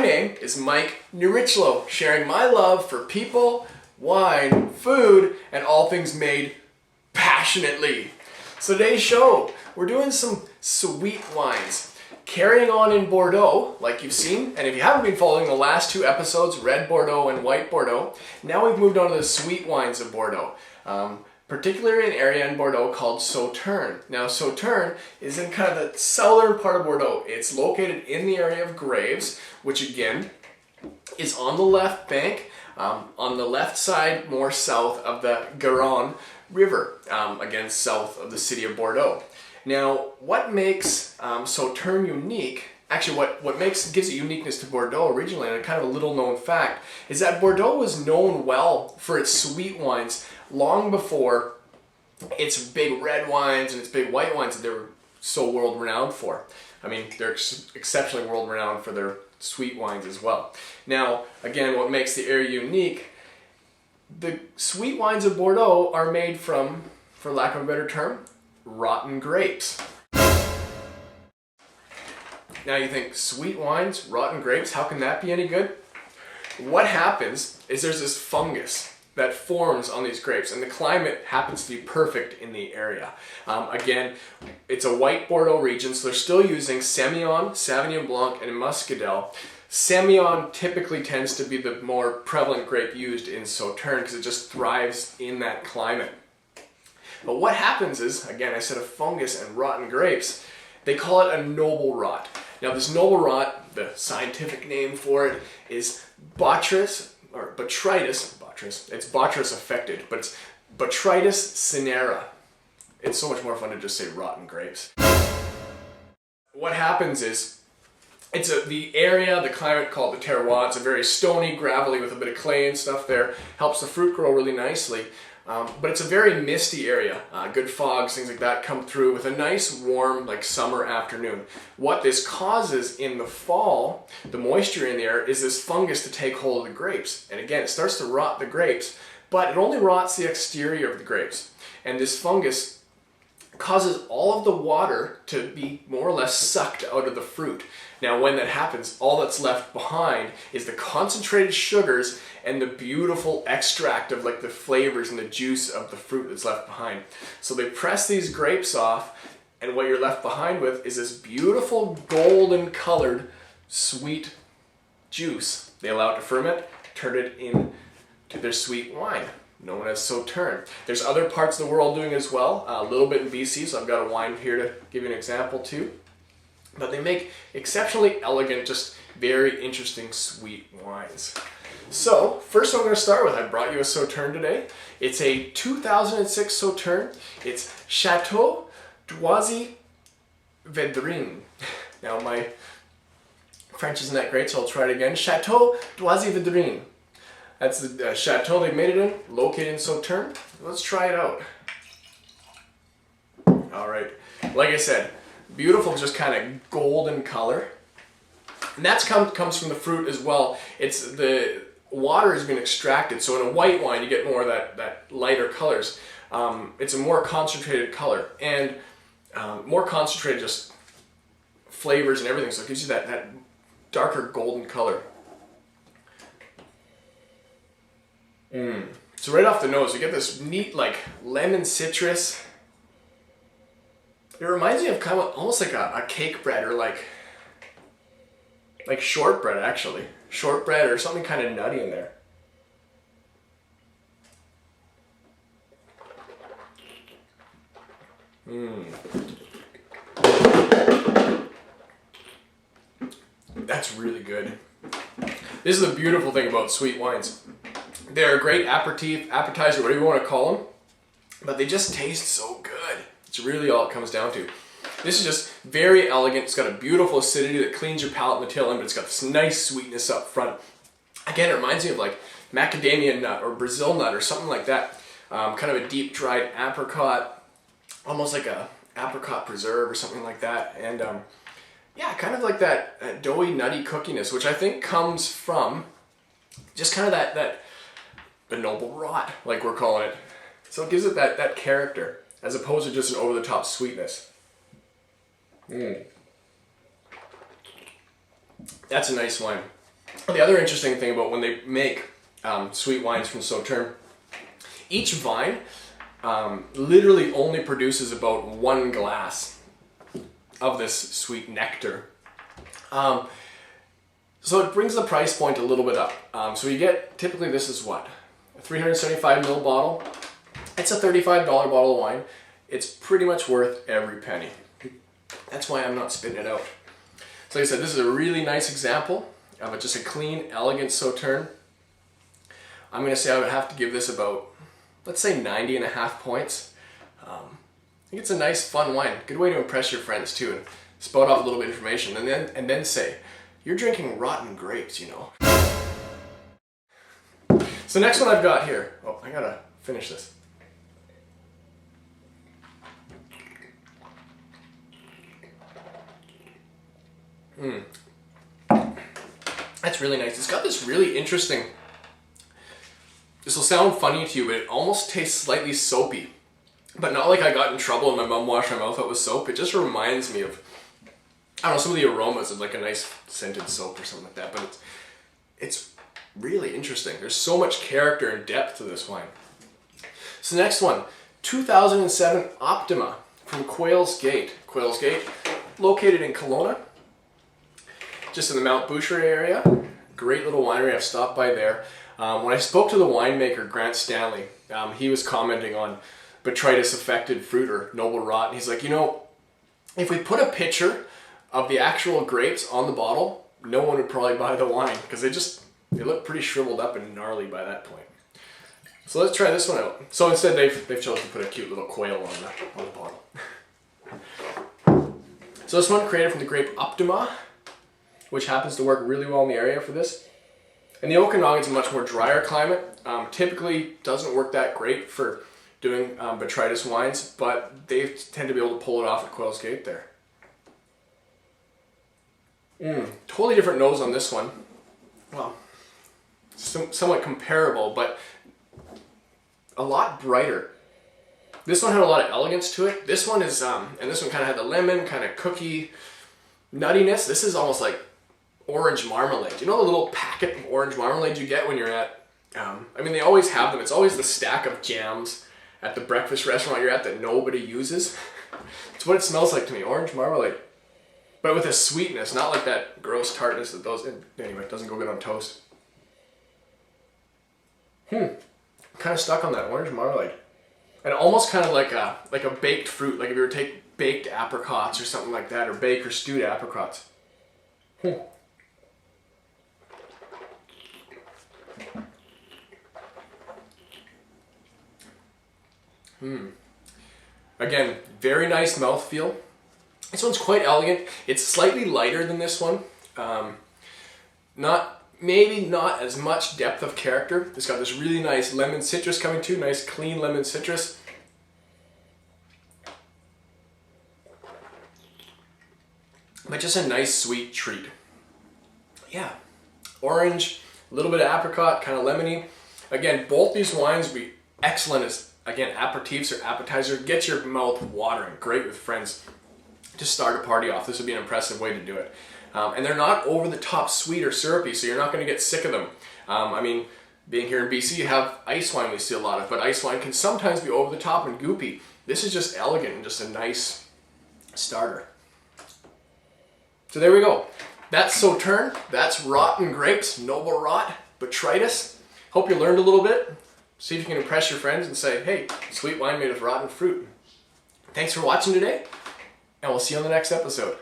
name is Mike Nierychlo, sharing my love for people, wine, food, and all things made passionately. So today's show, we're doing some sweet wines. Carrying on in Bordeaux, like you've seen, and if you haven't been following the last two episodes, red Bordeaux and white Bordeaux, now we've moved on to the sweet wines of Bordeaux. Particularly an area in Bordeaux called Sauternes. Now Sauternes is in kind of the southern part of Bordeaux. It's located in the area of Graves, which again is on the left bank, on the left side more south of the Garonne River, again south of the city of Bordeaux. Now what makes Sauternes unique, actually what gives it uniqueness to Bordeaux originally, and a kind of a little known fact, is that Bordeaux was known well for its sweet wines long before its big red wines and its big white wines that they were so world renowned for. I mean, they're exceptionally world renowned for their sweet wines as well. Now, again, what makes the area unique, the sweet wines of Bordeaux are made from, for lack of a better term, rotten grapes. Now you think, sweet wines, rotten grapes, how can that be any good? What happens is there's this fungus that forms on these grapes, and the climate happens to be perfect in the area. Again, it's a white Bordeaux region, so they're still using Semillon, Sauvignon Blanc, and Muscadel. Semillon typically tends to be the more prevalent grape used in Sauternes because it just thrives in that climate. But what happens is, again, I said a fungus and rotten grapes, they call it a noble rot. Now this noble rot, the scientific name for it is Botrytis, or Botrytis, it's Botrytis affected, but it's Botrytis cinerea. It's so much more fun to just say rotten grapes. What happens is, it's the area, the climate called the terroir. It's a very stony, gravelly with a bit of clay and stuff there. Helps the fruit grow really nicely. But it's a very misty area. Good fogs, things like that come through with a nice warm like summer afternoon. What this causes in the fall, the moisture in the air, is this fungus to take hold of the grapes. And again, it starts to rot the grapes, but it only rots the exterior of the grapes. And this fungus causes all of the water to be more or less sucked out of the fruit. Now when that happens, all that's left behind is the concentrated sugars and the beautiful extract of like the flavors and the juice of the fruit that's left behind. So they press these grapes off, and what you're left behind with is this beautiful golden colored sweet juice. They allow it to ferment, turn it into their sweet wine, known as Sauternes. There's other parts of the world doing it as well, a little bit in BC, so I've got a wine here to give you an example too. But they make exceptionally elegant, just very interesting sweet wines. So, first I'm going to start with, I brought you a Sauternes today. It's a 2006 Sauternes. It's Chateau d'Oisy Vedrine. Now my French isn't that great, so I'll try it again. Chateau d'Oisy Vedrine. That's the chateau they made it in, located in Sauternes. Let's try it out. Alright, like I said, beautiful, just kind of golden color. And that comes from the fruit as well. It's the water has been extracted, so in a white wine you get more of that lighter colors. It's a more concentrated color, and more concentrated just flavors and everything, so it gives you that darker golden color. So right off the nose, you get this neat like lemon citrus. It reminds me of kind of almost like a cake bread, or like shortbread actually. Shortbread or something kind of nutty in there. That's really good. This is the beautiful thing about sweet wines. They're a great aperitif, appetizer, whatever you want to call them, but they just taste so good. It's really all it comes down to. This is just very elegant. It's got a beautiful acidity that cleans your palate in the tail end, but it's got this nice sweetness up front. Again, it reminds me of like macadamia nut or Brazil nut or something like that. Kind of a deep dried apricot, almost like a apricot preserve or something like that. And yeah, kind of like that doughy, nutty cookiness, which I think comes from just kind of the noble rot, like we're calling it. So it gives it that character, as opposed to just an over-the-top sweetness. That's a nice wine. The other interesting thing about when they make sweet wines from Sauternes, each vine literally only produces about 1 glass of this sweet nectar. So it brings the price point a little bit up. So you get, typically this is what? A 375 ml bottle. It's a $35 bottle of wine. It's pretty much worth every penny. That's why I'm not spitting it out. So like I said, this is a really nice example of just a clean, elegant Sauternes. I'm going to say I would have to give this about, let's say 90.5 points. I think it's a nice, fun wine. Good way to impress your friends too, and spout off a little bit of information, and then say, you're drinking rotten grapes, you know. So next one I've got here. Oh, I gotta finish this. That's really nice. It's got this really interesting, this will sound funny to you, but it almost tastes slightly soapy. But not like I got in trouble and my mom washed my mouth out with soap. It just reminds me of, I don't know, some of the aromas of like a nice scented soap or something like that. But it's really interesting. There's so much character and depth to this wine. So next one, 2007 Optima from Quail's Gate. Quail's Gate, located in Kelowna, just in the Mount Boucher area. Great little winery. I've stopped by there. When I spoke to the winemaker, Grant Stanley, he was commenting on botrytis affected fruit or noble rot. And he's like, you know, if we put a picture of the actual grapes on the bottle, no one would probably buy the wine because they look pretty shriveled up and gnarly by that point. So let's try this one out. So instead they've chosen to put a cute little quail on the bottle. So this one created from the grape Optima, which happens to work really well in the area for this. And the Okanagan's a much more drier climate. Typically doesn't work that great for doing botrytis wines, but they tend to be able to pull it off at Quail's Gate there. Totally different nose on this one. Well, somewhat comparable, but a lot brighter. This one had a lot of elegance to it. This one is, and this one kind of had the lemon, kind of cookie nuttiness. This is almost like orange marmalade. You know the little packet of orange marmalade you get when you're at, I mean, they always have them. It's always the stack of jams at the breakfast restaurant you're at that nobody uses. It's what it smells like to me, orange marmalade. But with a sweetness, not like that gross tartness that anyway, it doesn't go good on toast. I'm kind of stuck on that orange marmalade. And almost kind of like a baked fruit, like if you were to take baked apricots or something like that, or baked or stewed apricots. Again, very nice mouthfeel. This one's quite elegant. It's slightly lighter than this one. Maybe not as much depth of character. It's got this really nice lemon citrus coming too, nice clean lemon citrus. But just a nice sweet treat. Yeah, orange, a little bit of apricot, kind of lemony. Again, both these wines would be excellent as, again, aperitifs or appetizer. Get your mouth watering. Great with friends to start a party off. This would be an impressive way to do it. And they're not over the top sweet or syrupy, so you're not going to get sick of them. I mean, being here in BC, you have ice wine we see a lot of, but ice wine can sometimes be over the top and goopy. This is just elegant and just a nice starter. So there we go. That's Sauternes. That's rotten grapes, noble rot, botrytis. Hope you learned a little bit. See if you can impress your friends and say, hey, sweet wine made with rotten fruit. Thanks for watching today, and we'll see you on the next episode.